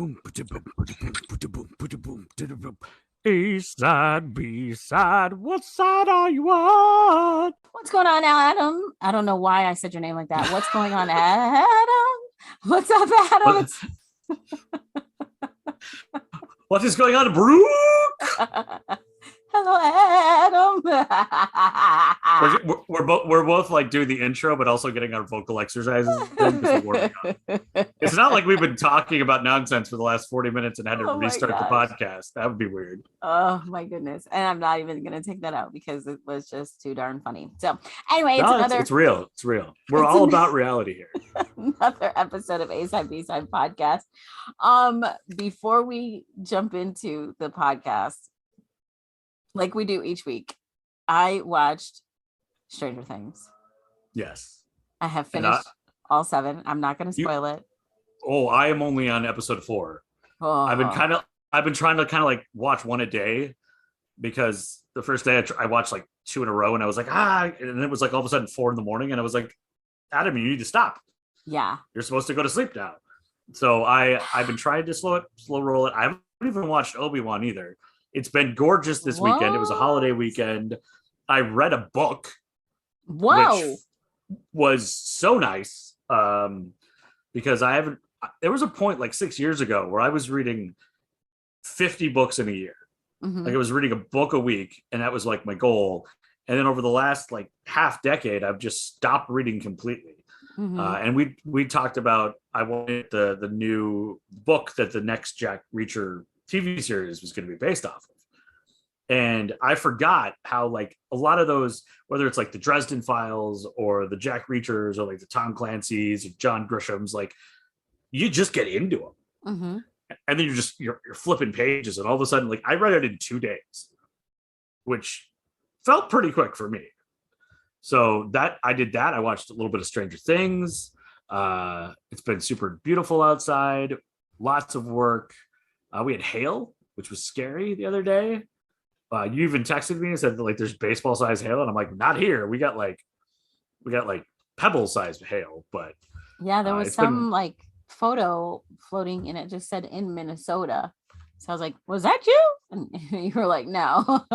A side, B side. What side are you on? What's going on, Adam? I don't know why I said your name like that. What's going on, Adam? What's up, Adam? What is going on, Brooke? Hello, Adam. We're both like doing the intro, but also getting our vocal exercises in because we're warming up. It's not like we've been talking about nonsense for the last 40 minutes and had to restart the podcast. That would be weird. Oh my goodness. And I'm not even going to take that out because it was just too darn funny. So anyway, it's real. It's real. We're all about reality here. Another episode of A-Side, B-Side podcast. Before we jump into the podcast, like we do each week, I watched Stranger Things. Yes. I have finished all 7. I'm not going to spoil it. Oh, I am only on episode 4. Oh. I've been trying to kind of like watch one a day because the first day I watched like 2 in a row and I was like, and it was like all of a sudden 4 a.m. and I was like, Adam, you need to stop. Yeah. You're supposed to go to sleep now. So I've been trying to slow roll it. I haven't even watched Obi-Wan either. It's been gorgeous this weekend. It was a holiday weekend. I read a book. Whoa. Which was so nice. Because there was a point like 6 years ago where I was reading 50 books in a year. Mm-hmm. Like I was reading a book a week and that was like my goal. And then over the last like half decade, I've just stopped reading completely. Mm-hmm. And we talked about, I wanted the new book that the next Jack Reacher TV series was going to be based off of. And I forgot how like a lot of those, whether it's like the Dresden Files or the Jack Reachers or like the Tom Clancy's or John Grisham's, like you just get into them. Mm-hmm. And then you're flipping pages and all of a sudden, like I read it in 2 days, which felt pretty quick for me. So I did that. I watched a little bit of Stranger Things. It's been super beautiful outside, lots of work. We had hail, which was scary the other day. You even texted me and said that, like there's baseball sized hail, and I'm like, not here. We got like pebble sized hail, but yeah, there was some like photo floating and it just said in Minnesota. So I was like, was that you? And you were like, no.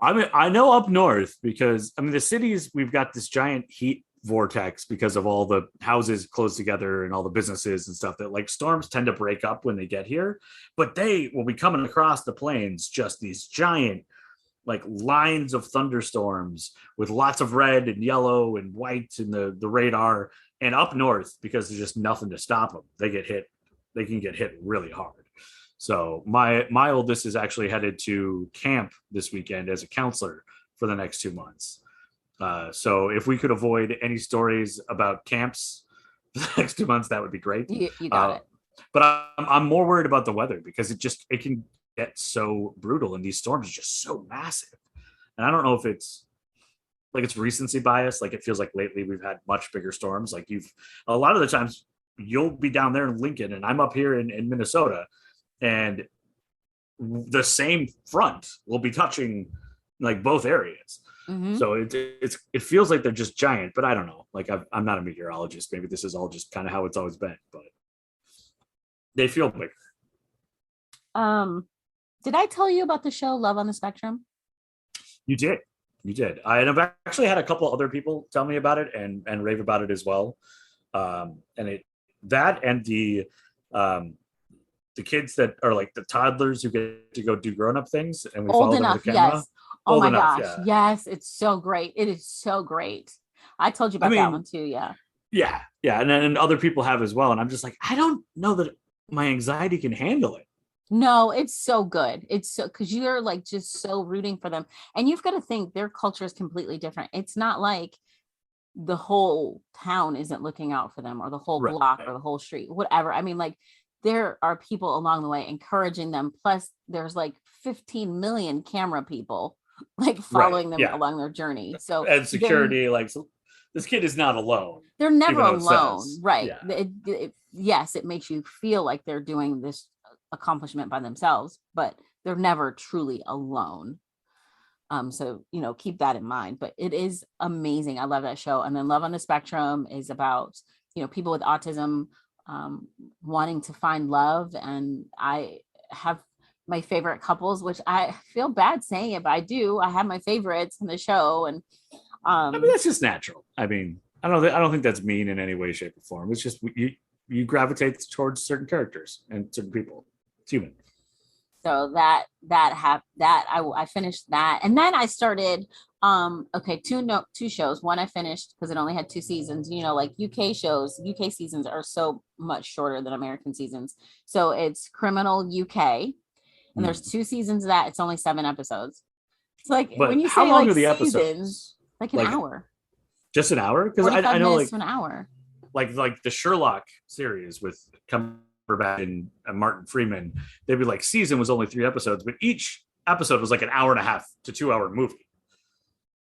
I know up north because the cities, we've got this giant heat vortex because of all the houses close together and all the businesses and stuff that like storms tend to break up when they get here, but they will be coming across the plains, just these giant like lines of thunderstorms with lots of red and yellow and white in the radar. And up north, because there's just nothing to stop them, they can get hit really hard. So my oldest is actually headed to camp this weekend as a counselor for the next 2 months. So if we could avoid any stories about camps for the next 2 months, that would be great. You got it. But I'm more worried about the weather because it can get so brutal and these storms are just so massive. And I don't know if it's recency bias. Like it feels like lately we've had much bigger storms. Like a lot of the times you'll be down there in Lincoln and I'm up here in Minnesota and the same front will be touching like both areas. Mm-hmm. So it feels like they're just giant, but I don't know. Like I'm not a meteorologist. Maybe this is all just kind of how it's always been, but they feel bigger. Did I tell you about the show Love on the Spectrum? You did. I've actually had a couple other people tell me about it and rave about it as well. And the kids that are like the toddlers who get to go do grown-up things and we follow them with the camera. Yes. Oh my gosh. Yeah. Yes. It's so great. It is so great. I told you about that one too. Yeah. Yeah. Yeah. And other people have as well. And I'm just like, I don't know that my anxiety can handle it. No, it's so good. It's so, because you're like just so rooting for them. And you've got to think their culture is completely different. It's not like the whole town isn't looking out for them or the whole block or the whole street, whatever. Like there are people along the way encouraging them. Plus there's like 15 million camera people like following them along their journey. So and security, like so this kid is not alone. They're never alone. Right. Yeah. Yes, it makes you feel like they're doing this accomplishment by themselves, but they're never truly alone. So keep that in mind. But it is amazing. I love that show. And then Love on the Spectrum is about people with autism wanting to find love. And I have my favorite couples, which I feel bad saying it, but I do. I have my favorites in the show. And I mean, that's just natural. I mean, I don't think that's mean in any way, shape, or form. It's just you gravitate towards certain characters and certain people. It's human. so I finished that, and then I started okay, two shows. One I finished because it only had 2 seasons. Like UK seasons are so much shorter than American seasons. So it's Criminal UK, and there's 2 seasons of that. It's only 7 episodes. It's like But when you how say long like are the seasons, episodes? like an hour, just an hour? Because 45 I know minutes like to an hour. like the Sherlock series with Cumberbatch and Martin Freeman, they'd be like season was only 3 episodes, but each episode was like an hour and a half to 2 hour movie.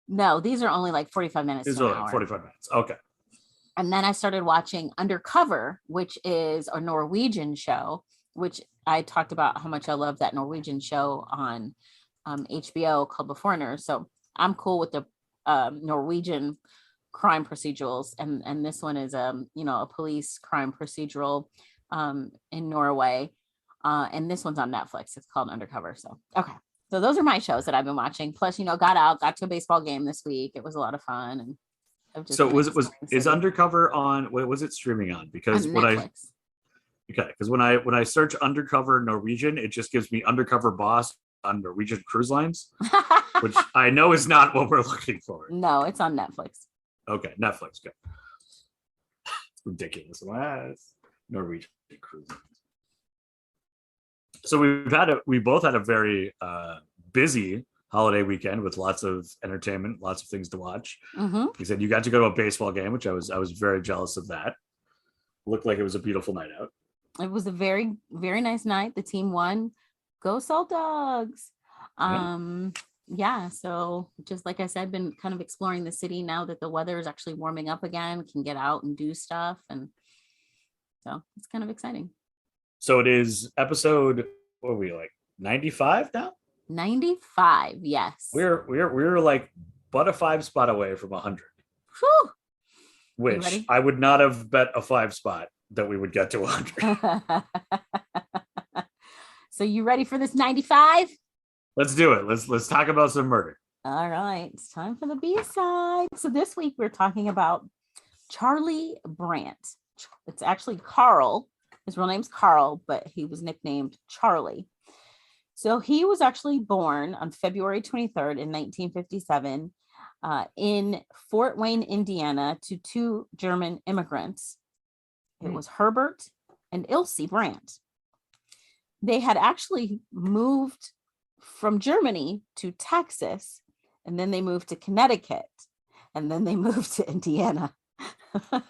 No, these are only like 45 minutes. These to are an like hour. 45 minutes. Okay. And then I started watching Undercover, which is a Norwegian show, which I talked about how much I love that Norwegian show on HBO called The Foreigners. So I'm cool with the Norwegian crime procedurals, and this one is a police crime procedural in Norway, and this one's on Netflix. It's called Undercover. So okay, so those are my shows that I've been watching. Plus, got to a baseball game this week. It was a lot of fun. And so is Undercover on? What was it streaming on? Because when I search Undercover Norwegian, it just gives me Undercover Boss on Norwegian Cruise Lines, which I know is not what we're looking for. No, it's on Netflix. Okay, Netflix. Good. It's ridiculous. Norwegian Cruise Lines. So we both had a very busy holiday weekend with lots of entertainment, lots of things to watch. Mm-hmm. You said you got to go to a baseball game, which I was very jealous of that. Looked like it was a beautiful night out. It was a very, very nice night. The team won. Go Salt Dogs. Yeah. So just like I said, been kind of exploring the city now that the weather is actually warming up again, can get out and do stuff. And so it's kind of exciting. So it is episode, what are we like 95 now? 95, yes. We're like but a 5 spot away from 100. Whew. Which I would not have bet a 5 spot that we would get to 100. So you ready for this 95? Let's do it. Let's talk about some murder. All right, it's time for the B-side. So this week we're talking about Charlie Brandt. It's actually Carl. His real name's Carl, but he was nicknamed Charlie. So he was actually born on February 23rd in 1957 in Fort Wayne, Indiana, to 2 German immigrants. It was Herbert and Ilse Brandt. They had actually moved from Germany to Texas, and then they moved to Connecticut, and then they moved to Indiana.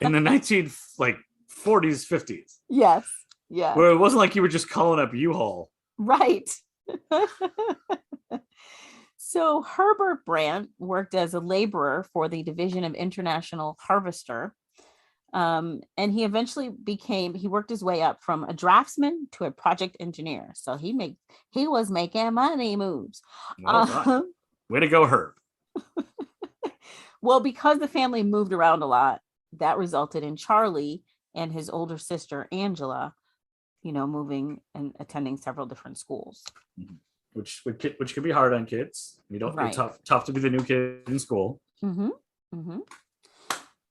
In the 40s, 50s. Yes. Yeah. Where it wasn't like you were just calling up U-Haul. Right. So Herbert Brandt worked as a laborer for the Division of International Harvester. And he eventually he worked his way up from a draftsman to a project engineer. So he was making money moves. Way to go, Herb. Well, because the family moved around a lot, that resulted in Charlie and his older sister, Angela, moving and attending several different schools. Which can be hard on kids. It's tough to be the new kid in school. Mm-hmm. Mm-hmm.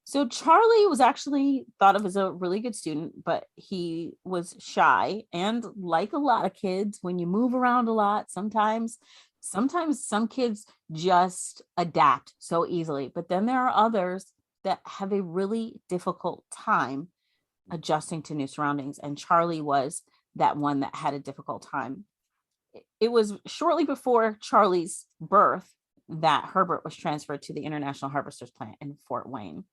So Charlie was actually thought of as a really good student, but he was shy. And like a lot of kids, when you move around a lot, sometimes some kids just adapt so easily. But then there are others that have a really difficult time adjusting to new surroundings. And Charlie was that one that had a difficult time. It was shortly before Charlie's birth that Herbert was transferred to the International Harvesters plant in Fort Wayne.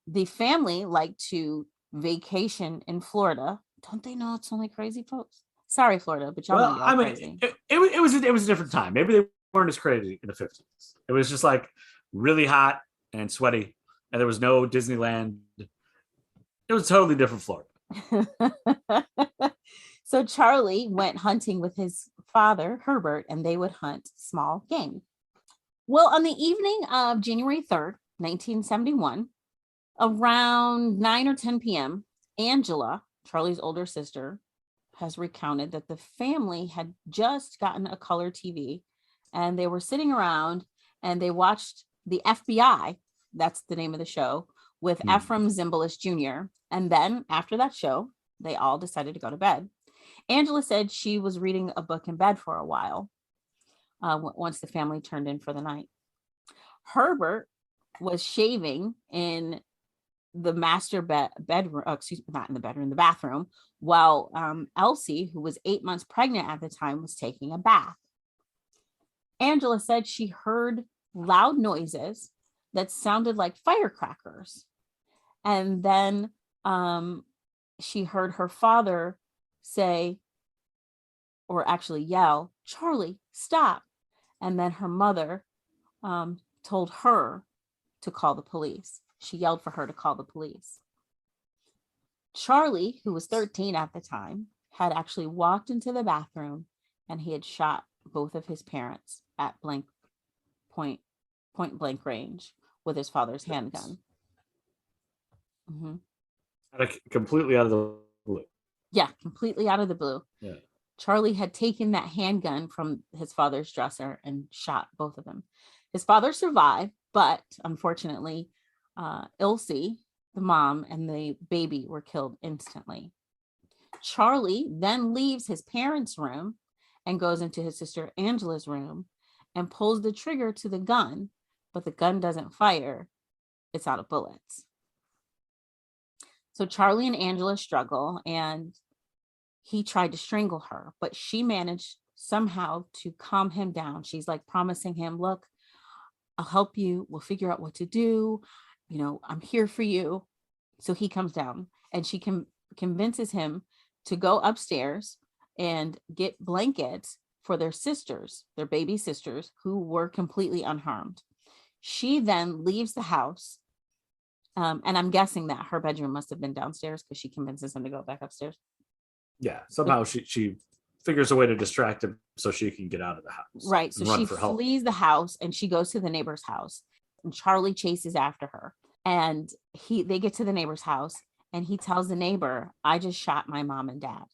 The family liked to vacation in Florida. Don't they know it's only crazy folks? Sorry, Florida, but y'all know y'all crazy. It was a different time. Maybe they weren't as crazy in the 50s. It was just like really hot and sweaty, and there was no Disneyland. It was a totally different Florida. So Charlie went hunting with his father, Herbert, and they would hunt small game. Well, on the evening of January 3rd, 1971, around 9 or 10 p.m., Angela, Charlie's older sister, has recounted that the family had just gotten a color TV and they were sitting around and they watched the FBI, that's the name of the show, with Ephraim Zimbalist Jr. And then after that show, they all decided to go to bed. Angela said she was reading a book in bed for a while once the family turned in for the night. Herbert was shaving in the master bedroom, not in the bedroom, the bathroom, while Elsie, who was 8 months pregnant at the time, was taking a bath. Angela said she heard loud noises that sounded like firecrackers. And then she heard her father say, or actually yell, "Charlie, stop." And then her mother told her to call the police. She yelled for her to call the police. Charlie, who was 13 at the time, had actually walked into the bathroom and he had shot both of his parents at point blank range with his father's handgun. Completely out of the blue. Yeah, completely out of the blue. Yeah. Charlie had taken that handgun from his father's dresser and shot both of them. His father survived, but unfortunately, Elsie, the mom, and the baby were killed instantly. Charlie then leaves his parents' room and goes into his sister Angela's room and pulls the trigger to the gun, but the gun doesn't fire. It's out of bullets. So Charlie and Angela struggle, and he tried to strangle her, but she managed somehow to calm him down. She's like promising him, "Look, I'll help you. We'll figure out what to do. You know, I'm here for you." So he comes down and she convinces him to go upstairs and get blankets for their sisters, their baby sisters, who were completely unharmed. She then leaves the house. And I'm guessing that her bedroom must have been downstairs because she convinces him to go back upstairs. Yeah, somehow she figures a way to distract him so she can get out of the house. Right. So she flees the house and she goes to the neighbor's house. And Charlie chases after her. And they get to the neighbor's house and he tells the neighbor, "I just shot my mom and dad."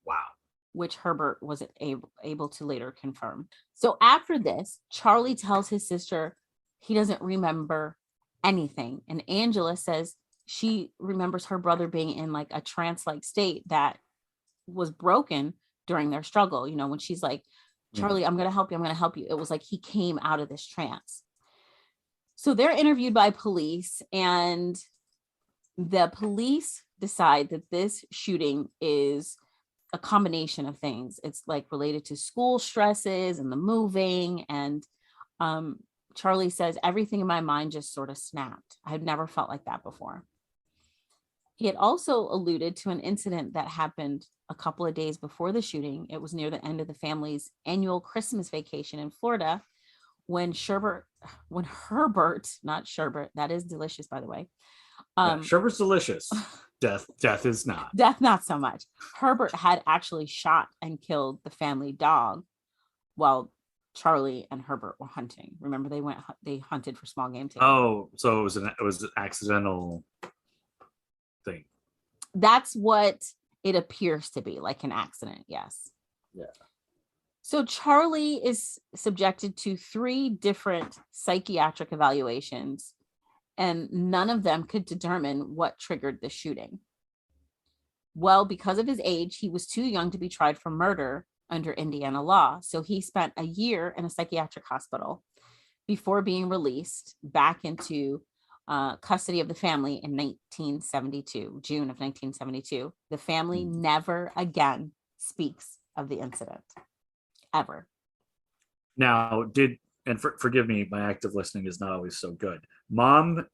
Wow. Which Herbert wasn't able to later confirm. So after this, Charlie tells his sister he doesn't remember anything. And Angela says she remembers her brother being in like a trance-like state that was broken during their struggle. You know, when she's like, "Charlie, I'm going to help you. I'm going to help you." It was like he came out of this trance. So they're interviewed by police, and the police decide that this shooting is a combination of things. It's like related to school stresses and the moving. And Charlie says, "Everything in my mind just sort of snapped. I had never felt like that before." He had also alluded to an incident that happened a couple of days before the shooting. It was near the end of the family's annual Christmas vacation in Florida when Herbert, not sherbet, that is delicious, by the way. Sherbert's delicious. Death is not. Death, not so much. Herbert had actually shot and killed the family dog while Charlie and Herbert were hunting. Remember, they hunted for small game together. Oh, so it was an accidental thing. That's what it appears to be, like an accident. Yes. Yeah. So Charlie is subjected to 3 different psychiatric evaluations, and none of them could determine what triggered the shooting. Well, because of his age, he was too young to be tried for murder under Indiana law. So he spent a year in a psychiatric hospital before being released back into custody of the family in 1972, June of 1972. The family never again speaks of the incident, ever. Now, forgive me, my active listening is not always so good. Mom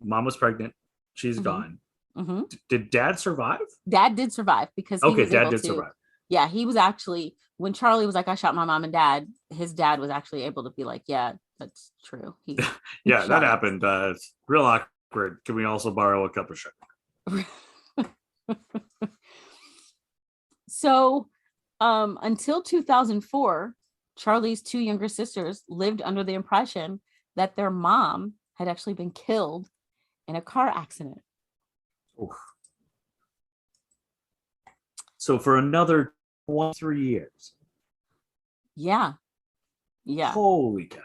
was pregnant. She's gone. Mm-hmm. Did Dad survive? Dad did survive because he was Dad did survive. Yeah, he was actually, when Charlie was like, "I shot my mom and dad," his dad was actually able to be like, "Yeah, that's true." Yeah, that happened. It's real awkward. Can we also borrow a cup of sugar? So until 2004, Charlie's 2 younger sisters lived under the impression that their mom had actually been killed in a car accident. Oof. So for another 23 years. Yeah. Yeah. Holy cow.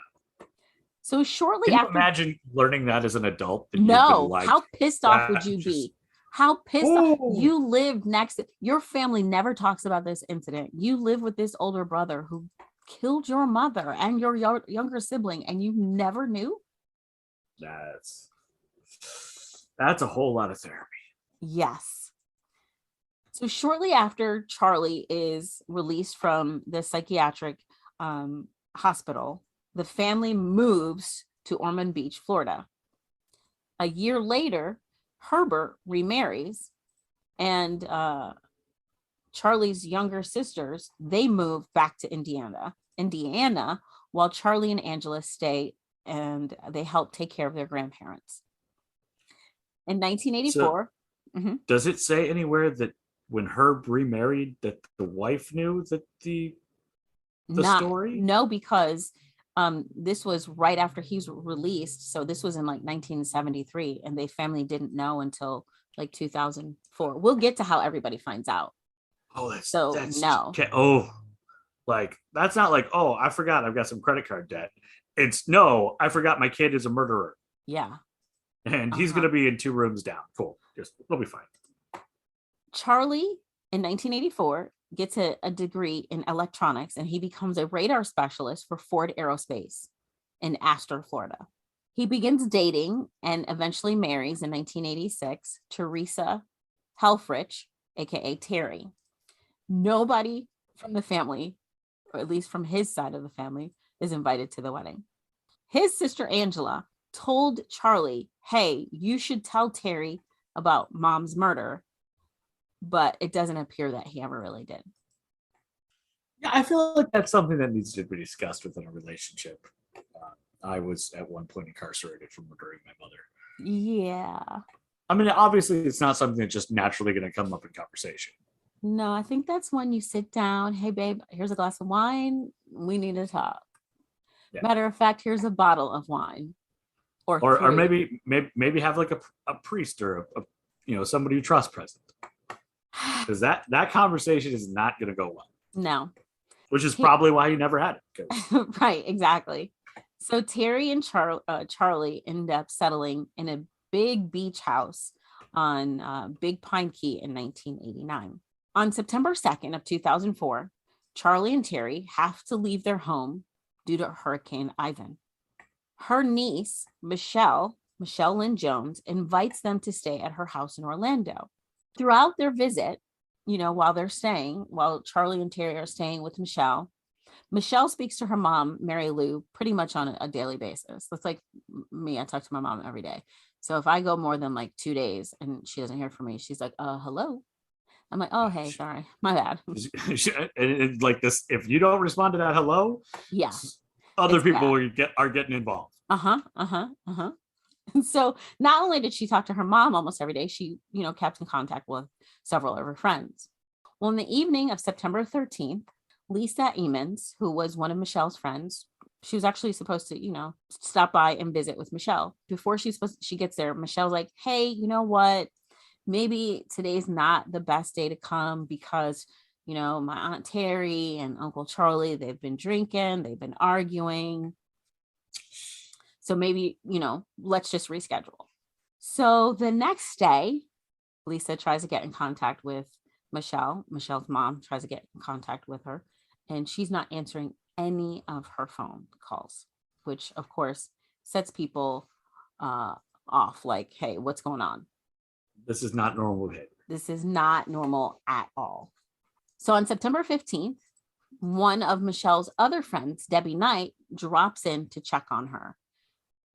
So shortly Can you after, imagine learning that as an adult that you've been no, lied how to? pissed off would you Just, be? How pissed off? oh, You live next to, your family never talks about this incident. You live with this older brother who killed your mother and your younger sibling, and you never knew? that's a whole lot of therapy. Yes. So shortly after Charlie is released from the psychiatric hospital, the family moves to Ormond Beach, Florida. A year later, Herbert remarries, and Charlie's younger sisters, they move back to Indiana, while Charlie and Angela stay and they help take care of their grandparents. In 1984, So, does it say anywhere that when Herb remarried that the wife knew that the story? No, because this was right after he's released. So this was in like 1973, and the family didn't know until like 2004. We'll get to how everybody finds out. Oh, that's no. Like that's not like, oh, I forgot I've got some credit card debt. It's no, I forgot my kid is a murderer. Yeah. And he's going to be in 2 rooms down. Cool. We'll be fine. Charlie in 1984 gets a degree in electronics, and he becomes a radar specialist for Ford Aerospace in Astor, Florida. He begins dating and eventually marries in 1986 Teresa Helfrich, aka Teri. Nobody from the family, or at least from his side of the family, is invited to the wedding. His sister Angela told Charlie, hey, you should tell Teri about mom's murder, but it doesn't appear that he ever really did. Yeah, I feel like that's something that needs to be discussed within a relationship. I was at one point incarcerated for murdering my mother. Yeah. I mean, obviously, it's not something that's just naturally going to come up in conversation. No, I think that's when you sit down. Hey, babe, here's a glass of wine. We need to talk. Yeah. Matter of fact, here's a bottle of wine. Or maybe have like a priest or somebody you trust present, because that conversation is not going to go well. No, which is probably why you never had it. Right, exactly. So Teri and Charlie end up settling in a big beach house on Big Pine Key in 1989. On September 2nd of 2004, Charlie and Teri have to leave their home due to Hurricane Ivan. Her niece, Michelle Lynn Jones, invites them to stay at her house in Orlando. Throughout their visit, while Charlie and Teri are staying with Michelle speaks to her mom, Mary Lou, pretty much on a daily basis. That's like me. I talk to my mom every day. So if I go more than like 2 days and she doesn't hear from me, she's like, hello. I'm like, oh, hey, sorry, my bad. And like this, if you don't respond to that hello, yeah, other people are getting involved. And so not only did she talk to her mom almost every day, she, kept in contact with several of her friends. Well, in the evening of September 13th, Lisa Emmons, who was one of Michelle's friends, she was actually supposed to, stop by and visit with Michelle. Before she gets there, Michelle's like, hey, you know what? Maybe today's not the best day to come because, my Aunt Teri and Uncle Charlie, they've been drinking, they've been arguing. So maybe, let's just reschedule. So the next day, Lisa tries to get in contact with Michelle. Michelle's mom tries to get in contact with her, and she's not answering any of her phone calls, which of course sets people off like, hey, what's going on? This is not normal behavior. This is not normal at all. So on September 15th, one of Michelle's other friends, Debbie Knight, drops in to check on her.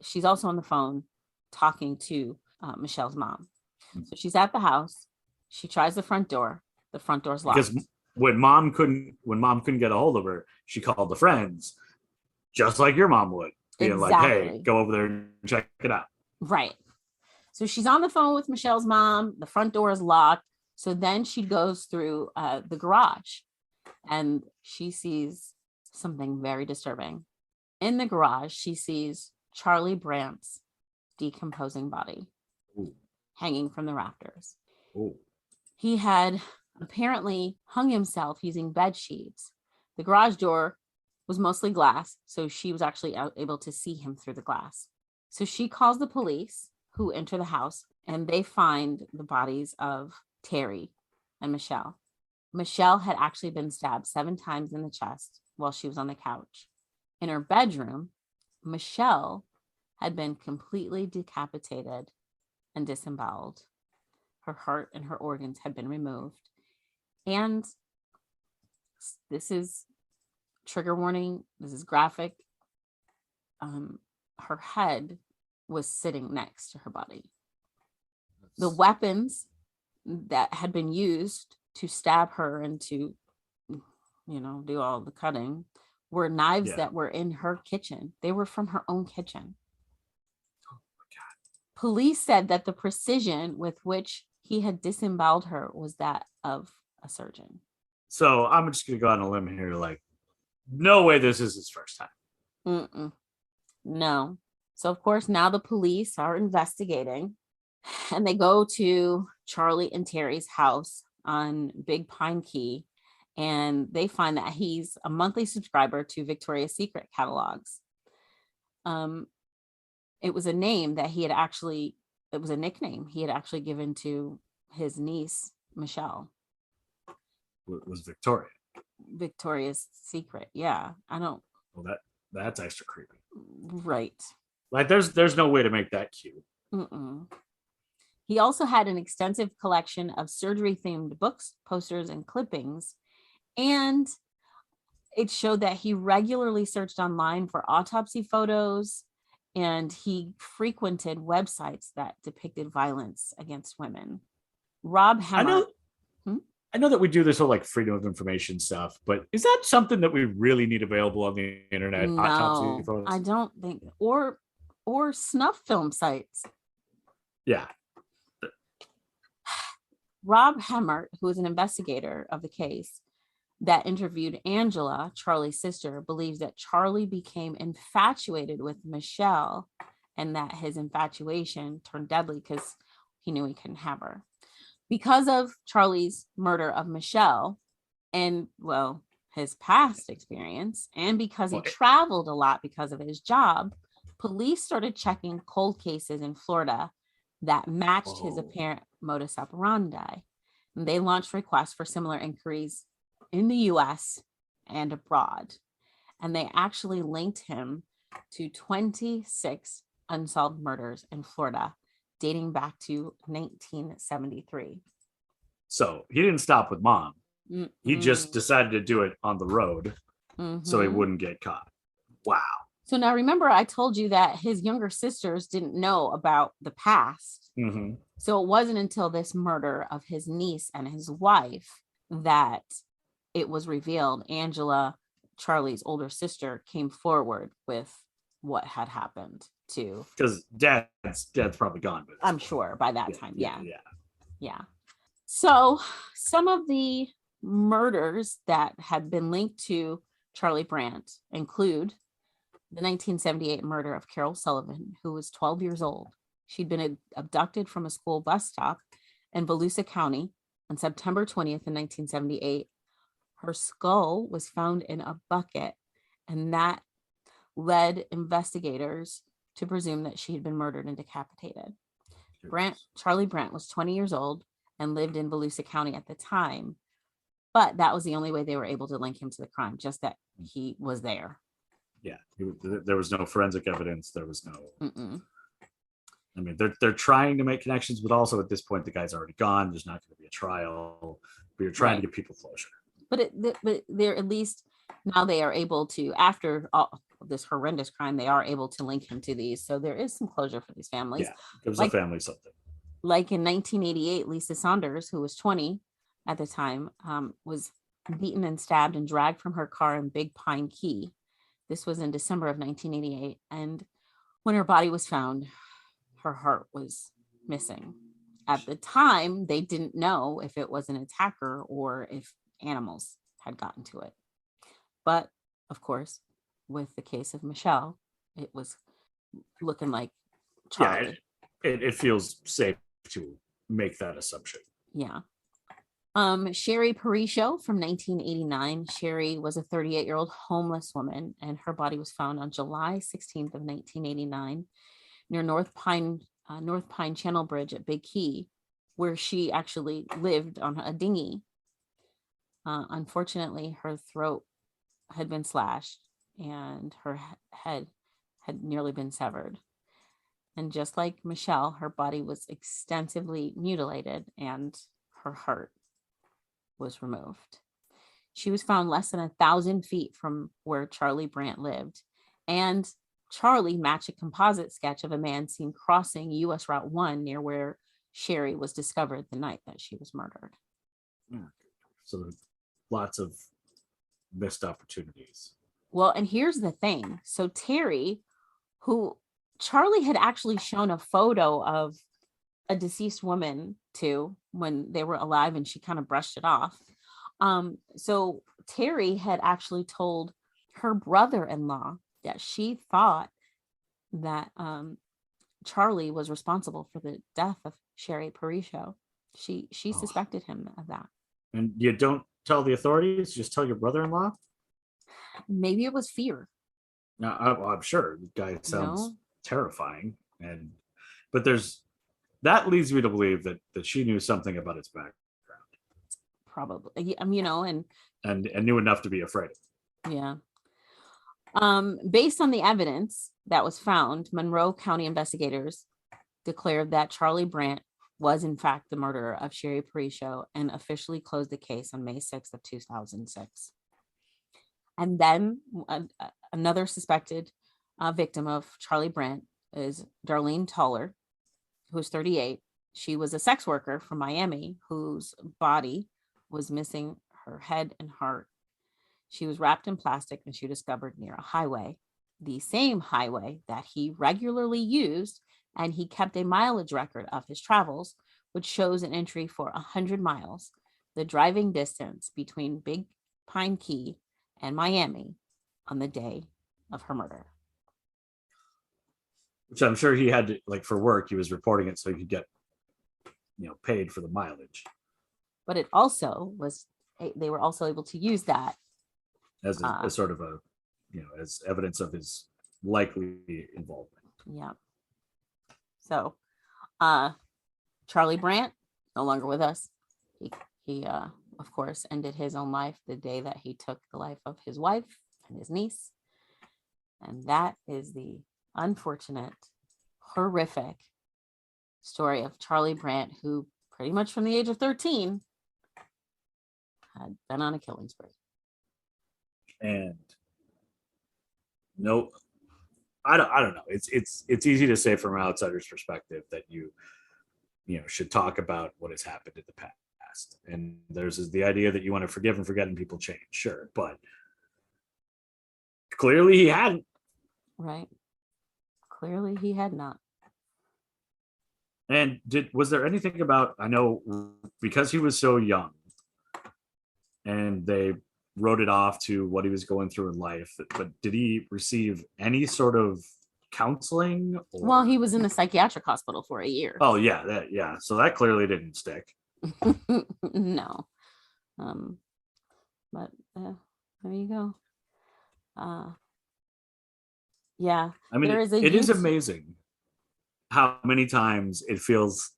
She's also on the phone talking to Michelle's mom. So she's at the house. She tries the front door. The front door's locked. Because when mom couldn't get a hold of her, she called the friends, just like your mom would, being like, hey, go over there and check it out. Right. So she's on the phone with Michelle's mom. The front door is locked. So then she goes through the garage and she sees something very disturbing. In the garage, she sees Charlie Brandt's decomposing body hanging from the rafters. He had apparently hung himself using bed sheets. The garage door was mostly glass, so she was actually able to see him through the glass. So she calls the police, who enter the house, and they find the bodies of Teri and Michelle. Michelle had actually been stabbed 7 times in the chest while she was on the couch. In her bedroom, Michelle had been completely decapitated and disemboweled. Her heart and her organs had been removed. And this is trigger warning. This is graphic. Her head was sitting next to her body. The weapons that had been used to stab her and to, do all the cutting were knives that were in her kitchen. They were from her own kitchen. Oh my God. Police said that the precision with which he had disemboweled her was that of a surgeon. So I'm just going to go on a limb here. Like, no way this is his first time. No. So, of course, now the police are investigating, and they go to Charlie and Teri's house on Big Pine Key, and they find that he's a monthly subscriber to Victoria's Secret catalogs. It was a name that it was a nickname he had actually given to his niece, Michelle. It was Victoria. Victoria's Secret. Yeah. Well, that's extra creepy. Right. Like there's no way to make that cute. He also had an extensive collection of surgery-themed books, posters, and clippings. And it showed that he regularly searched online for autopsy photos, and he frequented websites that depicted violence against women. Rob Hemmer. I know that we do this whole like freedom of information stuff, but is that something that we really need available on the internet? No, autopsy photos? I don't think, or snuff film sites. Yeah. Rob Hemmert, who is an investigator of the case that interviewed Angela, Charlie's sister, believes that Charlie became infatuated with Michelle and that his infatuation turned deadly because he knew he couldn't have her. Because of Charlie's murder of Michelle and, well, his past experience, and because he traveled a lot because of his job, police started checking cold cases in Florida that matched his apparent modus operandi. And they launched requests for similar inquiries in the US and abroad. And they actually linked him to 26 unsolved murders in Florida, dating back to 1973. So he didn't stop with mom. He just decided to do it on the road so he wouldn't get caught. Wow. So now remember, I told you that his younger sisters didn't know about the past. So it wasn't until this murder of his niece and his wife that it was revealed. Angela, Charlie's older sister, came forward with what had happened to. Because dad's probably gone. I'm sure by that time. Yeah. So some of the murders that had been linked to Charlie Brandt include the 1978 murder of Carol Sullivan, who was 12 years old. She'd been abducted from a school bus stop in Volusia County on September 20th in 1978. Her skull was found in a bucket, and that led investigators to presume that she had been murdered and decapitated. Charlie Brandt was 20 years old and lived in Volusia County at the time, but that was the only way they were able to link him to the crime, just that he was there. Yeah, there was no forensic evidence. There was no. I mean, they're trying to make connections, but also at this point, the guy's already gone. There's not going to be a trial. But you're trying to give people closure. But they're at least now they are able to, after all this horrendous crime, they are able to link him to these. So there is some closure for these families. Yeah, gives the family something. Like in 1988, Lisa Saunders, who was 20 at the time, was beaten and stabbed and dragged from her car in Big Pine Key. This was in December of 1988. And when her body was found, her heart was missing. At the time, they didn't know if it was an attacker or if animals had gotten to it. But of course, with the case of Michelle, it was looking like Charlie. Yeah, it feels safe to make that assumption. Yeah. Sherry Parisho from 1989. Sherry was a 38-year-old homeless woman, and her body was found on July 16th of 1989 near North Pine Channel Bridge at Big Key, where she actually lived on a dinghy. Unfortunately, her throat had been slashed and her head had nearly been severed. And just like Michelle, her body was extensively mutilated and her heart was removed. She was found less than 1,000 feet from where Charlie Brandt lived. And Charlie matched a composite sketch of a man seen crossing US Route 1 near where Sherry was discovered the night that she was murdered. So there's lots of missed opportunities. Well, and here's the thing. So Teri, who Charlie had actually shown a photo of a deceased woman to when they were alive, and she kind of brushed it off. So Teri had actually told her brother-in-law that she thought that Charlie was responsible for the death of Sherry Parisho. She suspected him of that. And you don't tell the authorities, just tell your brother-in-law? Maybe it was fear. No, I'm sure the guy sounds terrifying, but that leads me to believe that she knew something about his background. Probably, and knew enough to be afraid. Yeah. Based on the evidence that was found, Monroe County investigators declared that Charlie Brandt was in fact the murderer of Sherry Parisho and officially closed the case on May 6th of 2006. And then another suspected victim of Charlie Brandt is Darlene Toller, who's 38. She was a sex worker from Miami whose body was missing her head and heart. She was wrapped in plastic and she was discovered near a highway, the same highway that he regularly used, and he kept a mileage record of his travels, which shows an entry for 100 miles, the driving distance between Big Pine Key and Miami on the day of her murder. Which I'm sure he had to, like, for work, he was reporting it so he could get, paid for the mileage. But it also was, they were also able to use that as a sort of a, as evidence of his likely involvement. Yeah. So, Charlie Brandt, no longer with us. He of course, ended his own life the day that he took the life of his wife and his niece. And that is the unfortunate, horrific story of Charlie Brandt, who pretty much from the age of 13 had been on a killing spree. And no, I don't know. It's easy to say from an outsider's perspective that you should talk about what has happened in the past. And there's the idea that you want to forgive and forget and people change. Sure. But clearly he hadn't. Right. Clearly he had not. And was there anything about, I know because he was so young and they wrote it off to what he was going through in life, but did he receive any sort of counseling? Well, he was in a psychiatric hospital for a year. Oh yeah. So that clearly didn't stick. No. But there you go. Yeah. I mean, it is amazing how many times it feels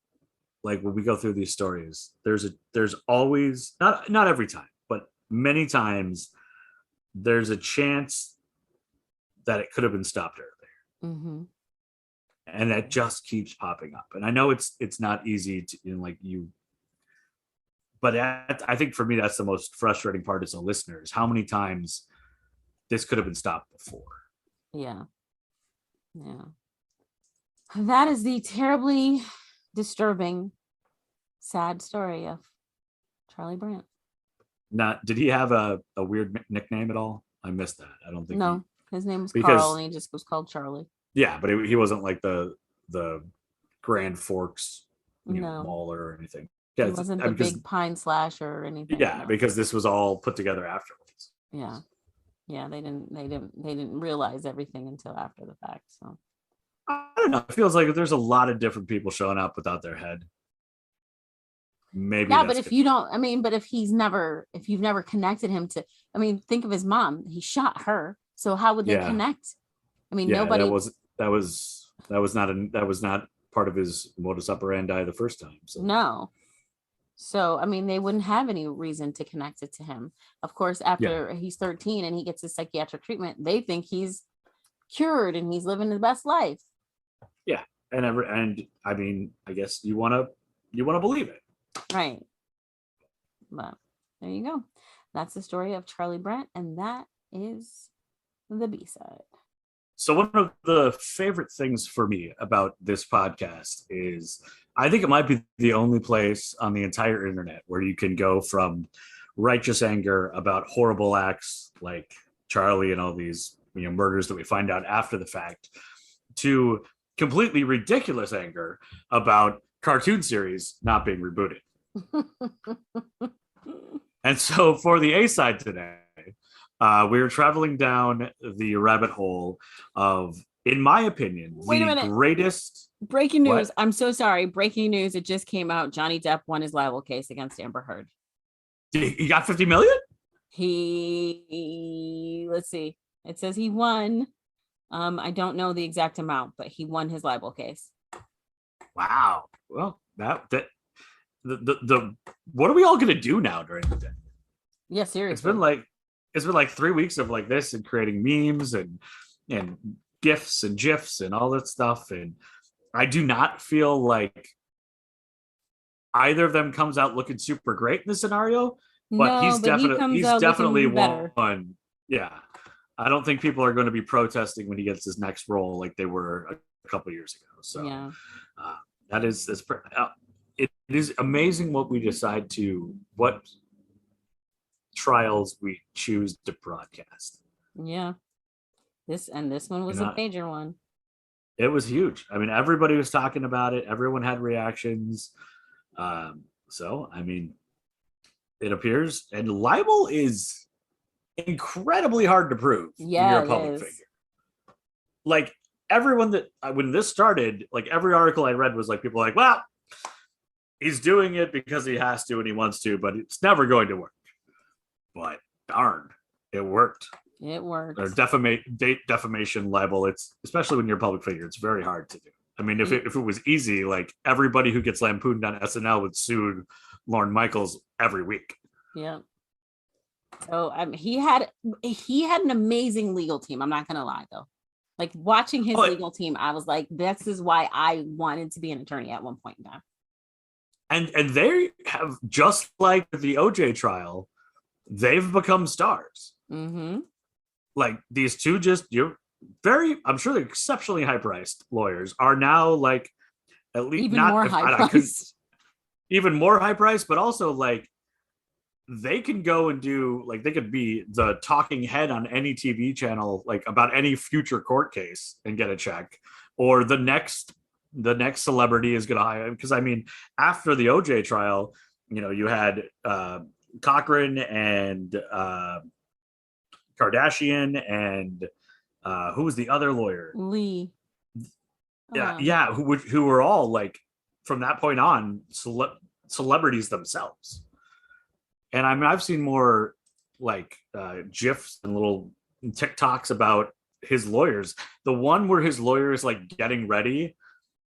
like when we go through these stories, there's always, not every time, but many times there's a chance that it could have been stopped earlier. Mm-hmm. And that just keeps popping up. And I know it's not easy to, but I think for me, that's the most frustrating part as a listener is how many times this could have been stopped before. Yeah. That is the terribly disturbing, sad story of Charlie Brandt. Now, did he have a weird nickname at all? I missed that. I don't think. No, his name was Carl, and he just was called Charlie. Yeah, but he wasn't like the Grand Forks mauler or anything. Yeah, he wasn't the Big Pine Slasher or anything. Yeah, because this was all put together afterwards. Yeah, they didn't realize everything until after the fact. So I don't know. It feels like there's a lot of different people showing up without their head. maybe. Yeah, but if you don't, I mean, but if you've never connected him to, I mean, think of his mom. He shot her. So how would they connect? I mean, nobody. That was not part of his modus operandi the first time. So no. So, I mean, they wouldn't have any reason to connect it to him. Of course, after he's 13 and he gets his psychiatric treatment, they think he's cured and he's living the best life. Yeah. And I mean, I guess you want to believe it. Right. But there you go. That's the story of Charlie Brent. And that is the B-side. So one of the favorite things for me about this podcast is I think it might be the only place on the entire internet where you can go from righteous anger about horrible acts like Charlie and all these murders that we find out after the fact to completely ridiculous anger about cartoon series not being rebooted. And so for the A side today, we were traveling down the rabbit hole of, in my opinion, the greatest. Breaking news. What? I'm so sorry. Breaking news. It just came out. Johnny Depp won his libel case against Amber Heard. He got $50 million? Let's see. It says he won. I don't know the exact amount, but he won his libel case. Wow. Well, the what are we all going to do now during the day? Yeah, seriously. It's been like 3 weeks of like this and creating memes and GIFs and GIFs and all that stuff. And I do not feel like either of them comes out looking super great in this scenario, but he's definitely one. Yeah. I don't think people are going to be protesting when he gets his next role like they were a couple years ago. So yeah. It is amazing what trials we choose to broadcast. Yeah. This one was a major one. It was huge. I mean, everybody was talking about it. Everyone had reactions. So, I mean, it appears, and libel is incredibly hard to prove when you're a public figure. Like everyone when this started, like every article I read was like, people like, well, he's doing it because he has to and he wants to, but it's never going to work. But darn, it worked. It worked. Or defamation libel. It's especially when you're a public figure, it's very hard to do. I mean, if it was easy, like everybody who gets lampooned on SNL would sue Lorne Michaels every week. Yeah. So he had an amazing legal team. I'm not gonna lie though. Like watching his legal team, I was like, this is why I wanted to be an attorney at one point in time. And they have, just like the OJ trial, they've become stars. Mm-hmm. Like these two I'm sure they're exceptionally high-priced lawyers are now like at least even more high-priced. Even more high-priced, but also like they can go and do, like, they could be the talking head on any TV channel, like about any future court case and get a check, or the next celebrity is going to hire. Because I mean, after the OJ trial, you had Cochran and Kardashian and who was the other lawyer? Lee. Yeah, who were all like from that point on celebrities themselves. And I mean, I've seen more like GIFs and little TikToks about his lawyers. The one where his lawyer is like getting ready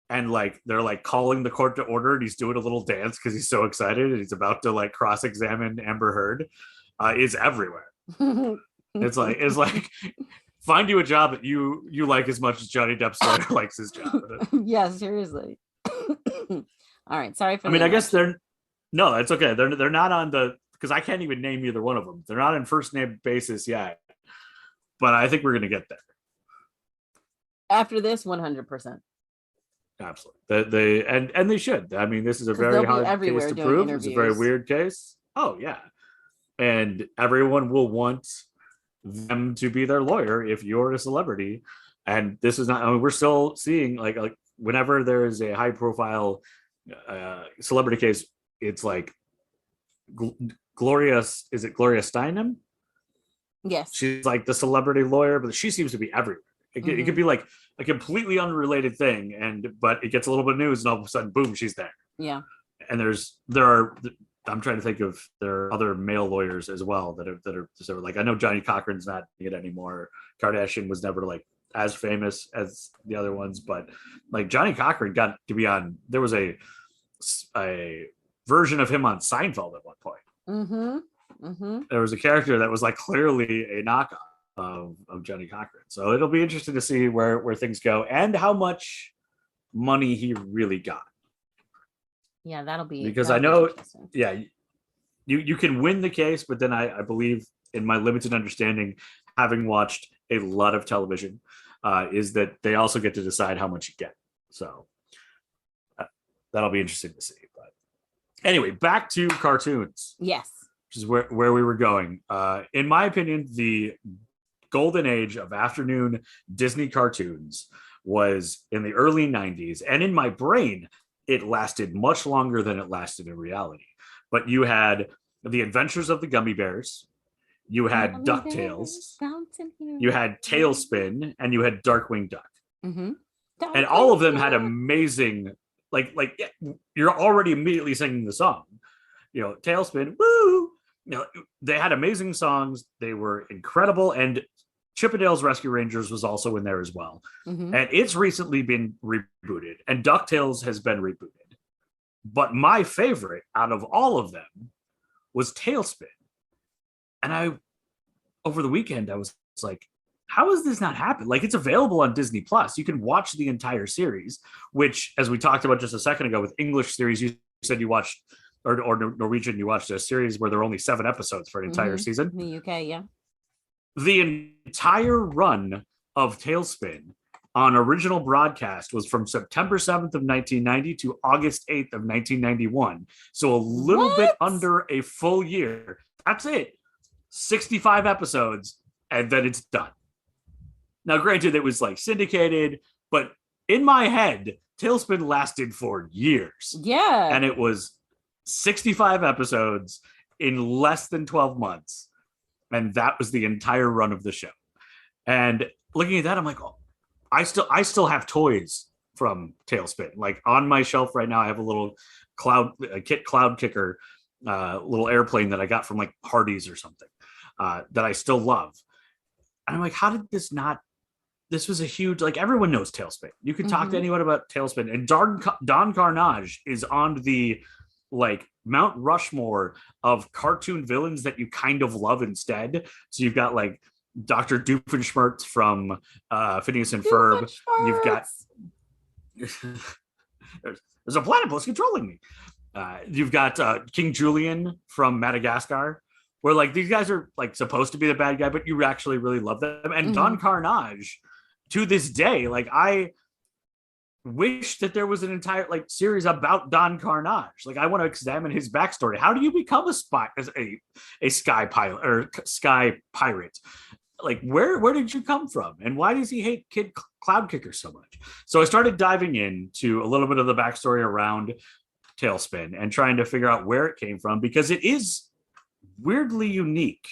and like they're like calling the court to order and he's doing a little dance because he's so excited and he's about to like cross-examine Amber Heard is everywhere. It's like find you a job that you like as much as Johnny Depp's lawyer likes his job. Yeah, seriously. All right, sorry for. I mean, I guess no, it's okay. They're not on the, because I can't even name either one of them. They're not on first name basis yet, but I think we're gonna get there after this. 100%. Absolutely. And they should. I mean, this is a very hard case to prove. It's a very weird case. Oh yeah, and everyone will want them to be their lawyer if you're a celebrity. And this is not, I mean, we're still seeing like whenever there is a high profile celebrity case, it's like Gloria Steinem? Yes. She's like the celebrity lawyer, but she seems to be everywhere. It could be like a completely unrelated thing, but it gets a little bit of news and all of a sudden, boom, she's there. Yeah. and there are. I'm trying to think of there are other male lawyers as well that are so like I know Johnny Cochran's not it anymore. Kardashian was never like as famous as the other ones, but like Johnny Cochran got to be on. There was a version of him on Seinfeld at one point. There was a character that was like clearly a knockoff of Johnny Cochran. So it'll be interesting to see where things go and how much money he really got. Yeah, that'll be because I know, yeah, you can win the case, but then I believe in my limited understanding, having watched a lot of television, is that they also get to decide how much you get. So that'll be interesting to see. But anyway, back to cartoons. Yes. Which is where we were going. In my opinion, the golden age of afternoon Disney cartoons was in the early 90s. And in my brain, it lasted much longer than it lasted in reality. But you had The Adventures of the Gummy Bears, you had DuckTales, you had Tailspin, and you had Darkwing Duck. Mm-hmm. And all of them had amazing, like you're already immediately singing the song. You know, Tailspin, woo! You know, they had amazing songs. They were incredible. And Chippendales Rescue Rangers was also in there as well. Mm-hmm. And it's recently been rebooted. And DuckTales has been rebooted. But my favorite out of all of them was Tailspin. And over the weekend, I was like, how has this not happened? Like, it's available on Disney Plus. You can watch the entire series, which, as we talked about just a second ago with English series, you said you watched, or Norwegian, you watched a series where there are only 7 episodes for an entire season. In the UK, yeah. The entire run of Tailspin on original broadcast was from September 7th of 1990 to August 8th of 1991. So a little bit under a full year. That's it. 65 episodes, and then it's done. Now, granted, it was like syndicated, but in my head, Tailspin lasted for years. Yeah. And it was 65 episodes in less than 12 months. And that was the entire run of the show. And looking at that, I'm like, oh, I still have toys from Tailspin. Like on my shelf right now, I have a little cloud kicker, little airplane that I got from like Hardee's or something, that I still love. And I'm like, how did this not? This was a huge, like, everyone knows Tailspin. You can talk to anyone about Tailspin. And Don Carnage is on the like Mount Rushmore of cartoon villains that you kind of love instead. So you've got like Dr. Doofenshmirtz from Phineas and Ferb. You've got there's a platypus controlling me. You've got King Julian from Madagascar, where like these guys are like supposed to be the bad guy, but you actually really love them. And Don Carnage, to this day, like I wish that there was an entire like series about Don Carnage. Like I want to examine his backstory. How do you become a spy, as a sky pilot or sky pirate? Like where did you come from, and why does he hate Kid Cloud Kicker so much? So I started diving into a little bit of the backstory around Tailspin and trying to figure out where it came from, because it is weirdly unique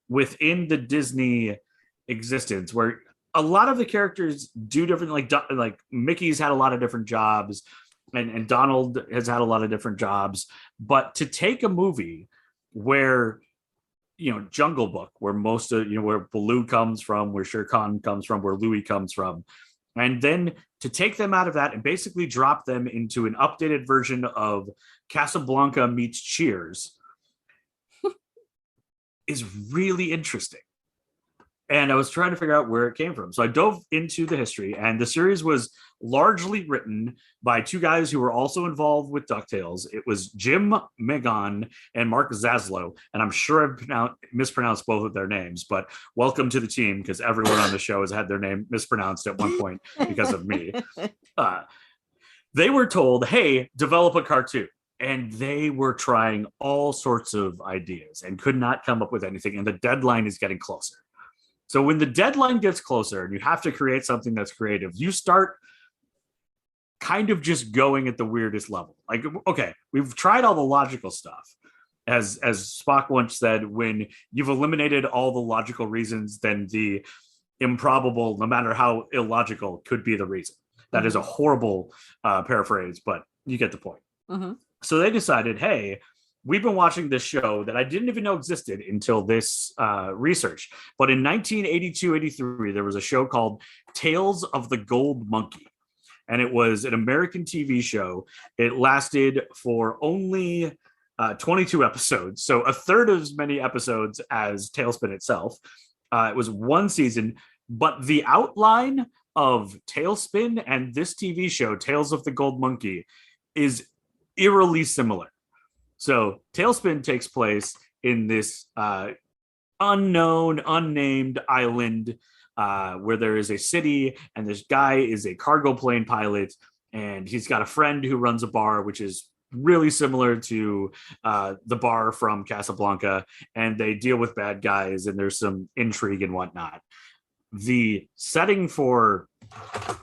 within the Disney existence, where a lot of the characters do different, like Mickey's had a lot of different jobs, and Donald has had a lot of different jobs. But to take a movie where, you know, Jungle Book, where most of, you know, where Baloo comes from, where Shere Khan comes from, where Louis comes from, and then to take them out of that and basically drop them into an updated version of Casablanca meets Cheers is really interesting. And I was trying to figure out where it came from. So I dove into the history, and the series was largely written by 2 guys who were also involved with DuckTales. It was Jim Megon and Mark Zaslow. And I'm sure I've mispronounced both of their names, but welcome to the team, because everyone on the show has had their name mispronounced at one point because of me. They were told, hey, develop a cartoon. And they were trying all sorts of ideas and could not come up with anything. And the deadline is getting closer. So when the deadline gets closer and you have to create something that's creative, you start kind of just going at the weirdest level. Like, okay, we've tried all the logical stuff. As Spock once said, when you've eliminated all the logical reasons, then the improbable, no matter how illogical, could be the reason. That is a horrible paraphrase, but you get the point. So they decided, hey, we've been watching this show that I didn't even know existed until this research. But in 1982-83, there was a show called Tales of the Gold Monkey. And it was an American TV show. It lasted for only 22 episodes, so a third of as many episodes as Tailspin itself. It was one season, but the outline of Tailspin and this TV show, Tales of the Gold Monkey, is eerily similar. So Tailspin takes place in this unknown, unnamed island where there is a city, and this guy is a cargo plane pilot, and he's got a friend who runs a bar, which is really similar to the bar from Casablanca, and they deal with bad guys, and there's some intrigue and whatnot. The setting for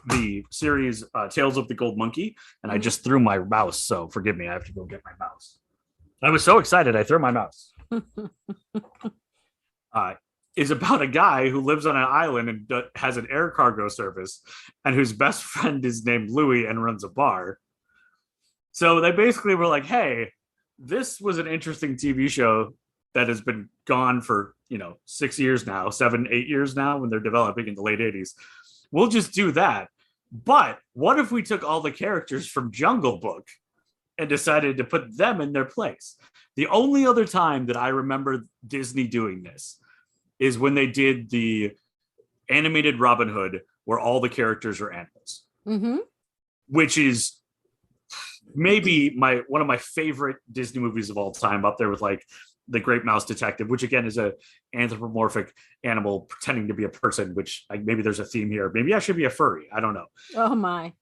the series Tales of the Gold Monkey, and I just threw my mouse, so forgive me, I have to go get my mouse. I was so excited, I threw my mouse. Is about a guy who lives on an island and has an air cargo service, and whose best friend is named Louis and runs a bar. So they basically were like, hey, this was an interesting TV show that has been gone for, 6 years now, 7, 8 years now, when they're developing in the late 80s. We'll just do that. But what if we took all the characters from Jungle Book and decided to put them in their place? The only other time that I remember Disney doing this is when they did the animated Robin Hood, where all the characters are animals, which is maybe one of my favorite Disney movies of all time, up there with like The Great Mouse Detective, which again is a anthropomorphic animal pretending to be a person, which maybe there's a theme here. Maybe I should be a furry. I don't know. Oh my.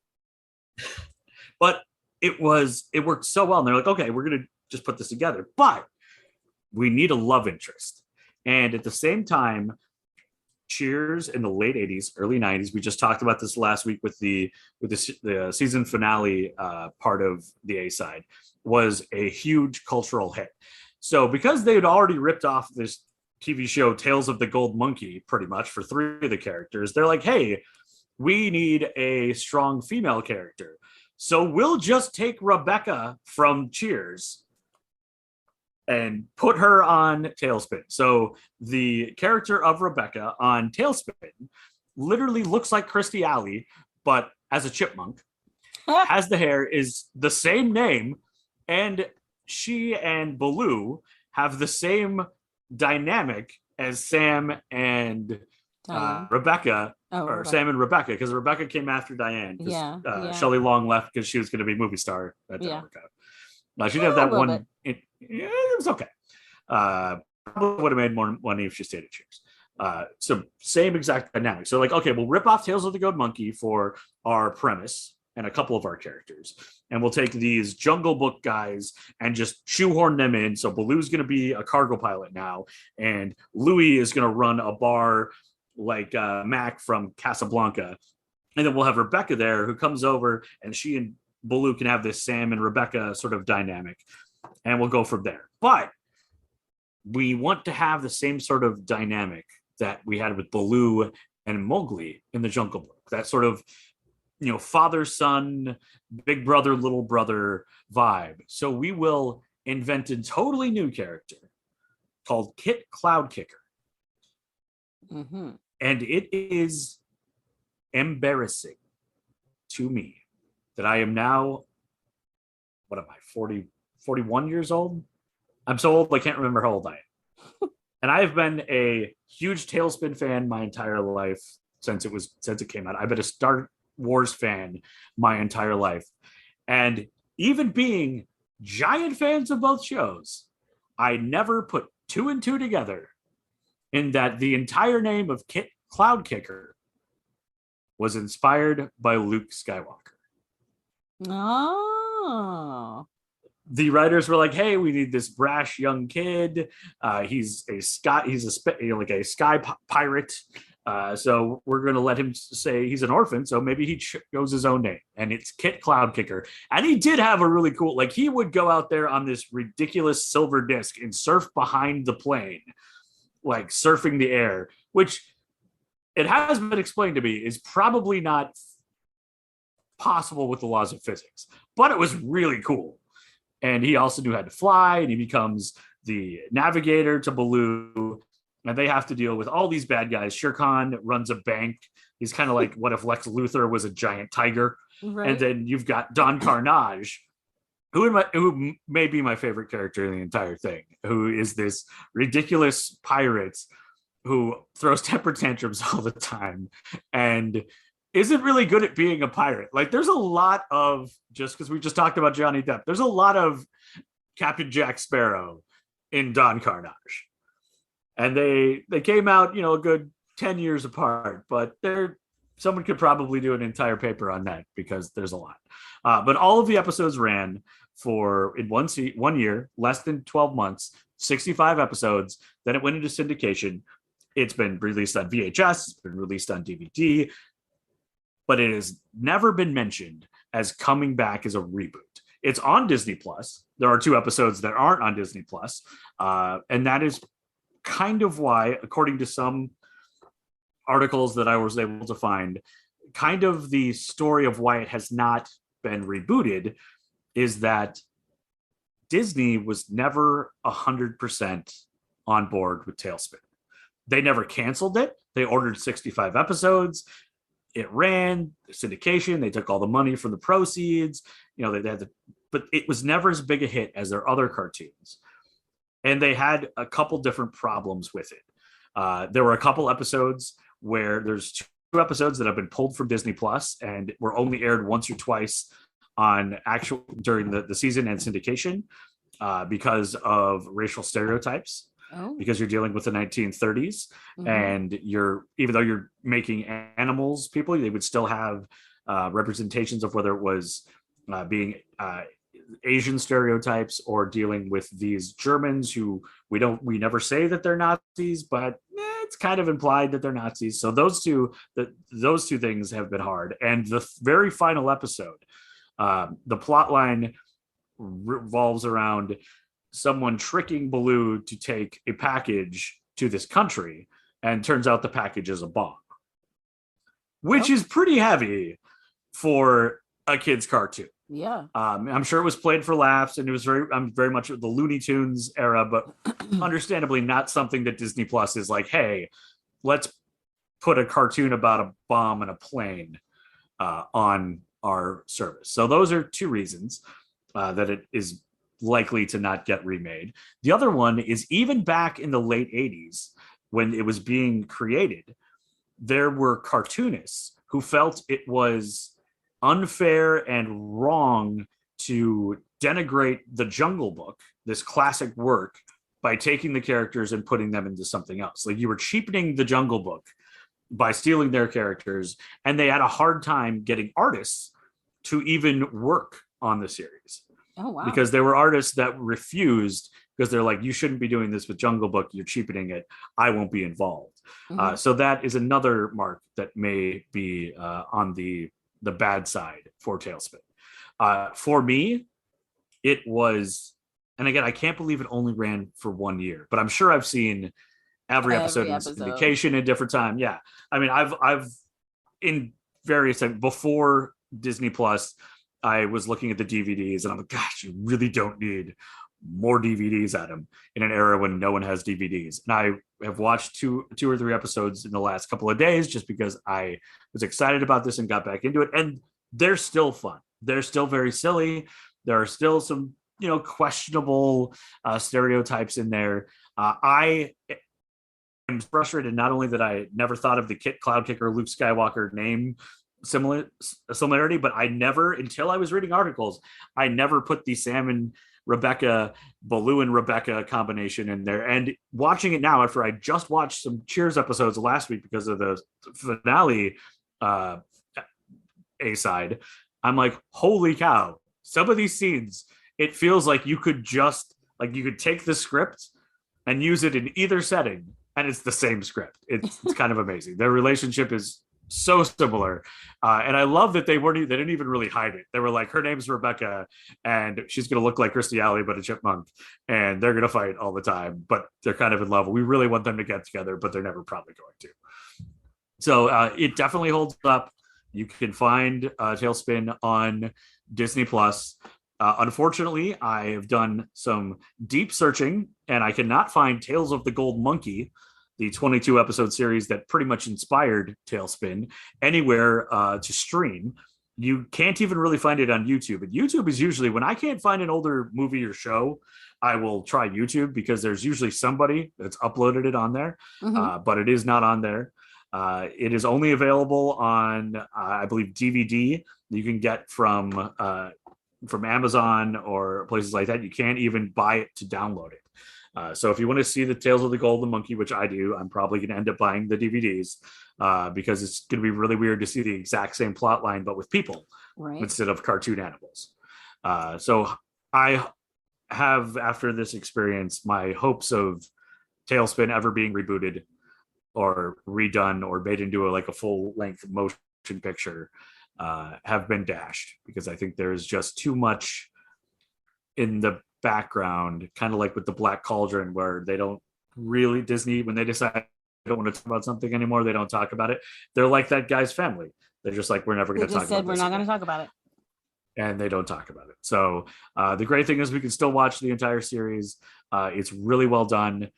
But it worked so well. And they're like, okay, we're going to just put this together, but we need a love interest. And at the same time, Cheers in the late 80s, early 90s, we just talked about this last week with the season finale part of the A-side, was a huge cultural hit. So because they had already ripped off this TV show Tales of the Gold Monkey pretty much for 3 of the characters, they're like, hey, we need a strong female character. So we'll just take Rebecca from Cheers and put her on Tailspin. So the character of Rebecca on Tailspin literally looks like Kirstie Alley, but as a chipmunk, has the hair, is the same name, and she and Baloo have the same dynamic as Sam and Rebecca, Rebecca. Sam and Rebecca, because Rebecca came after Diane. Shelley Long left because she was going to be movie star. That didn't work out. She didn't have that one. It was okay. Probably would have made more money if she stayed at Cheers. So same exact dynamic. So like, okay, we'll rip off Tales of the Gold Monkey for our premise and a couple of our characters, and we'll take these Jungle Book guys and just shoehorn them in. So Baloo's going to be a cargo pilot now, and Louis is going to run a bar like Mac from Casablanca, and then we'll have Rebecca there who comes over, and she and Baloo can have this Sam and Rebecca sort of dynamic, and we'll go from there. But we want to have the same sort of dynamic that we had with Baloo and Mowgli in the Jungle Book. That sort of, father, son, big brother, little brother vibe. So we will invent a totally new character called Kit Cloudkicker. And it is embarrassing to me that I am now, what am I, 41 years old? I'm so old I can't remember how old I am. And I have been a huge Tailspin fan my entire life since it came out. I've been a Star Wars fan my entire life. And even being giant fans of both shows, I never put 2 and 2 together in that the entire name of Kit Cloudkicker was inspired by Luke Skywalker. Oh. The writers were like, "Hey, we need this brash young kid. He's a sky pirate. So we're going to let him say he's an orphan. So maybe he chose his own name, and it's Kit Cloudkicker." And he did have a really cool, like he would go out there on this ridiculous silver disc and surf behind the plane, like surfing the air, which it has been explained to me is probably not possible with the laws of physics, but it was really cool. and he also knew how to fly, and he becomes the navigator to Baloo, and they have to deal with all these bad guys. Shere Khan runs a bank. He's kind of like what if Lex Luthor was a giant tiger. Right. And then you've got Don Carnage, who may be my favorite character in the entire thing, who is this ridiculous pirate who throws temper tantrums all the time and isn't really good at being a pirate. Like there's a lot of, just because we just talked about Johnny Depp, there's a lot of Captain Jack Sparrow in Don Carnage. And they came out, a good 10 years apart, but someone could probably do an entire paper on that because there's a lot. But all of the episodes ran in 1 year, less than 12 months, 65 episodes. Then it went into syndication. It's been released on VHS, it's been released on DVD, but it has never been mentioned as coming back as a reboot. It's on Disney Plus. There are 2 episodes that aren't on Disney Plus, and that is kind of why, according to some articles that I was able to find, kind of the story of why it has not been rebooted is that Disney was never 100% on board with TaleSpin. They never canceled it. They ordered 65 episodes. It ran syndication. They took all the money from the proceeds. But it was never as big a hit as their other cartoons. And they had a couple different problems with it. There were a couple episodes where there's 2 episodes that have been pulled from Disney Plus and were only aired once or twice on during the season and syndication because of racial stereotypes. Oh. Because you're dealing with the 1930s, and even though you're making animals people, they would still have representations of whether it was being Asian stereotypes or dealing with these Germans who we never say that they're Nazis, but it's kind of implied that they're Nazis. So those two things have been hard. And the very final episode, the plot line revolves around someone tricking Baloo to take a package to this country, and turns out the package is a bomb, which is pretty heavy for a kid's cartoon. Yeah. I'm sure it was played for laughs, and it was very much the Looney Tunes era, but understandably not something that Disney Plus is like, hey, let's put a cartoon about a bomb and a plane on our service. So those are 2 reasons that it is likely to not get remade. The other one is, even back in the late 80s when it was being created, there were cartoonists who felt it was unfair and wrong to denigrate the Jungle Book, this classic work, by taking the characters and putting them into something else. Like, you were cheapening the Jungle Book by stealing their characters, and they had a hard time getting artists to even work on the series. Oh, wow. Because there were artists that refused, because they're like, you shouldn't be doing this with Jungle Book. You're cheapening it. I won't be involved. So that is another mark that may be on the bad side for TaleSpin. For me, it was, and again, I can't believe it only ran for 1 year, but I'm sure I've seen every episode in syndication at a different time. Yeah. I mean, I've in various times before Disney Plus, I was looking at the DVDs and I'm like, gosh, you really don't need more DVDs at them in an era when no one has DVDs. And I have watched two or three episodes in the last couple of days just because I was excited about this and got back into it. And they're still fun. They're still very silly. There are still some, questionable stereotypes in there. I am frustrated not only that I never thought of the Kit Cloud Kicker Luke Skywalker name similarity, but I never, until I was reading articles, I never put the Sam and Rebecca, Baloo and Rebecca combination in there. And watching it now, after I just watched some Cheers episodes last week because of the finale A-side, I'm like, holy cow, some of these scenes, it feels like you could take the script and use it in either setting and it's the same script. It's kind of amazing. Their relationship is so similar, and I love that they didn't even really hide it. They were like, her name's Rebecca and she's gonna look like Kirstie Alley but a chipmunk, and they're gonna fight all the time, but they're kind of in love. We really want them to get together, but they're never probably going to. So it definitely holds up. You can find TaleSpin on Disney Plus. Unfortunately, I have done some deep searching and I cannot find Tales of the Gold Monkey, the 22 episode series that pretty much inspired Tailspin, anywhere to stream. You can't even really find it on YouTube. And YouTube is usually, when I can't find an older movie or show, I will try YouTube because there's usually somebody that's uploaded it on there, but it is not on there. It is only available on, I believe, DVD. You can get from Amazon or places like that. You can't even buy it to download it. So if you want to see the Tales of the Golden Monkey, which I do, I'm probably going to end up buying the DVDs because it's going to be really weird to see the exact same plot line, but with people instead of cartoon animals. So I have, after this experience, my hopes of Tailspin ever being rebooted or redone or made into a full-length motion picture have been dashed, because I think there's just too much in the background, kind of like with the Black Cauldron, where they don't really, Disney, when they decide they don't want to talk about something anymore, they don't talk about it. They're like that guy's family. They're just like, we're never going to talk about it. We're not going to talk about it. And they don't talk about it. So the great thing is we can still watch the entire series. It's really well done.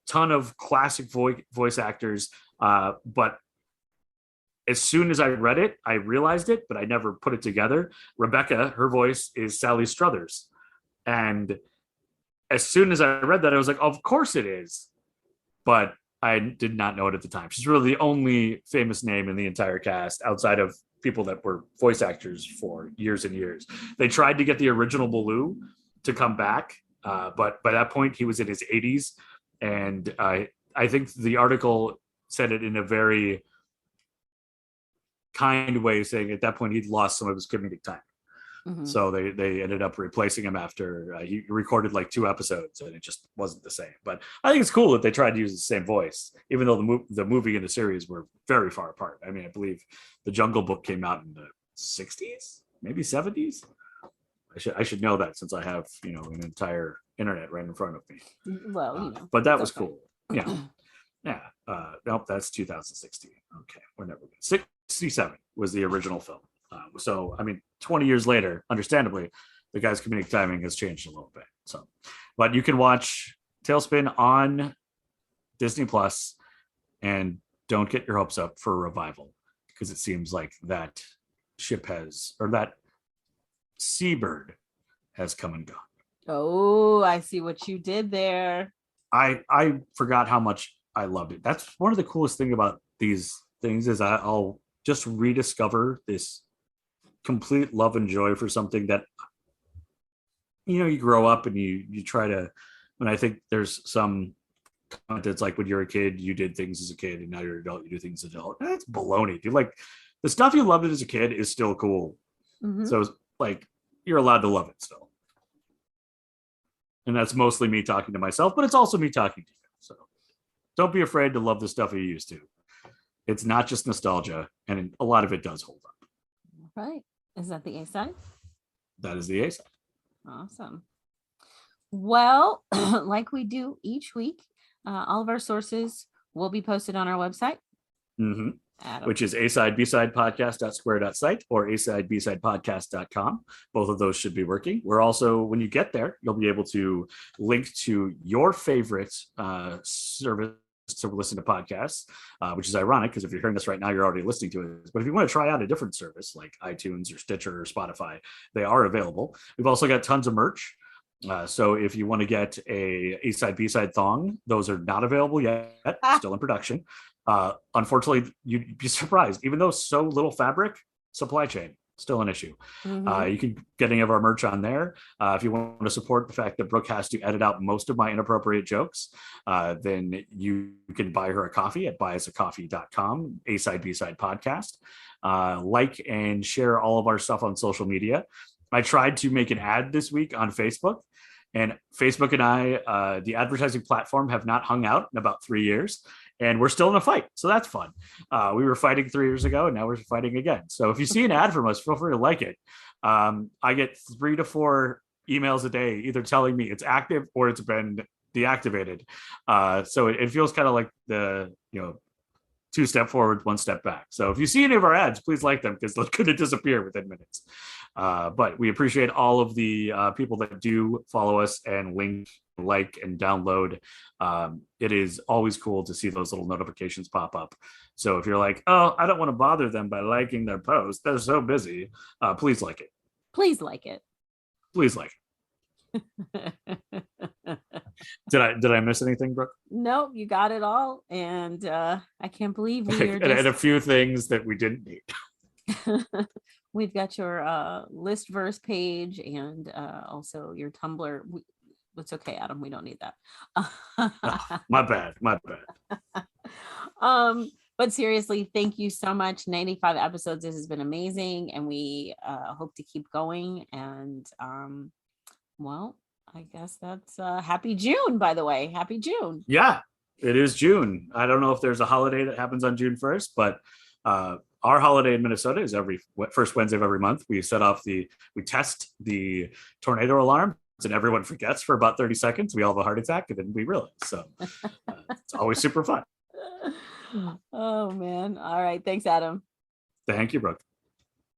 Ton of classic voice actors. But as soon as I read it, I realized it, but I never put it together. Rebecca, her voice is Sally Struthers. And as soon as I read that, I was like, of course it is. But I did not know it at the time. She's really the only famous name in the entire cast outside of people that were voice actors for years and years. They tried to get the original Baloo to come back, but by that point he was in his 80s. And I think the article said it in a very kind way, saying at that point he'd lost some of his comedic time. So they ended up replacing him after he recorded 2 episodes, and it just wasn't the same. But I think it's cool that they tried to use the same voice, even though the movie and the series were very far apart. I mean, I believe the Jungle Book came out in the 60s, maybe 70s. I should know that, since I have an entire internet right in front of me. Well, but that was cool. Yeah. Nope, that's 2016. Okay, we're never 67 was the original film. So, I mean, 20 years later, understandably, the guy's comedic timing has changed a little bit. So, but you can watch Tailspin on Disney Plus, and don't get your hopes up for a revival, because it seems like that ship has, or that seabird has come and gone. Oh, I see what you did there. I forgot how much I loved it. That's one of the coolest thing about these things, is I'll just rediscover this complete love and joy for something that you grow up and you try to. And I think there's some comment that's like, when you're a kid you did things as a kid, and now you're an adult you do things as an adult. That's baloney, dude. Like, the stuff you loved as a kid is still cool. So you're allowed to love it still. And that's mostly me talking to myself, but it's also me talking to you. So don't be afraid to love the stuff you used to. It's not just nostalgia, and a lot of it does hold up. Right. Is that the A side? That is the A side. Awesome. Well, like we do each week, all of our sources will be posted on our website. Which is A-side, B-side podcast.square.site or A-side, B-side podcast.com. Both of those should be working. We're also, when you get there, you'll be able to link to your favorite service to listen to podcasts, which is ironic, because if you're hearing this right now, you're already listening to it. But if you want to try out a different service like iTunes or Stitcher or Spotify, they are available. We've also got tons of merch. So if you want to get a side B-side thong, those are not available yet, still in production. Unfortunately, you'd be surprised, even though so little fabric, supply chain still an issue. You can get any of our merch on there. If you want to support the fact that Brooke has to edit out most of my inappropriate jokes, then you can buy her a coffee at buyusacoffee.com, A-side, B-side podcast. Like and share all of our stuff on social media. I tried to make an ad this week on Facebook, and Facebook and I, the advertising platform, have not hung out in about 3 years. And we're still in a fight. So that's fun. We were fighting 3 years ago, and now we're fighting again. So if you see an ad from us, feel free to like it. I get 3 to 4 emails a day, either telling me it's active or it's been deactivated. So it feels kind of like the 2 step forward, 1 step back. So if you see any of our ads, please like them because they're going to disappear within minutes. But we appreciate all of the people that do follow us and link, like, and download. It is always cool to see those little notifications pop up. So if you're like, oh, I don't want to bother them by liking their post, they're so busy, please like it. Please like it. Please like it. Did I miss anything, Brooke? Nope, you got it all. And I can't believe we are and a few things that we didn't need. We've got your list verse page and also your Tumblr. It's okay, Adam. We don't need that. Oh, my bad. But seriously, thank you so much. 95 episodes. This has been amazing, and we hope to keep going. And well, I guess that's happy June, by the way. Happy June. Yeah, it is June. I don't know if there's a holiday that happens on June 1st, but our holiday in Minnesota is every first Wednesday of every month. We test the tornado alarm, and everyone forgets for about 30 seconds. We all have a heart attack, and then we realize. So it's always super fun. Oh, man. All right. Thanks, Adam. Thank you, Brooke.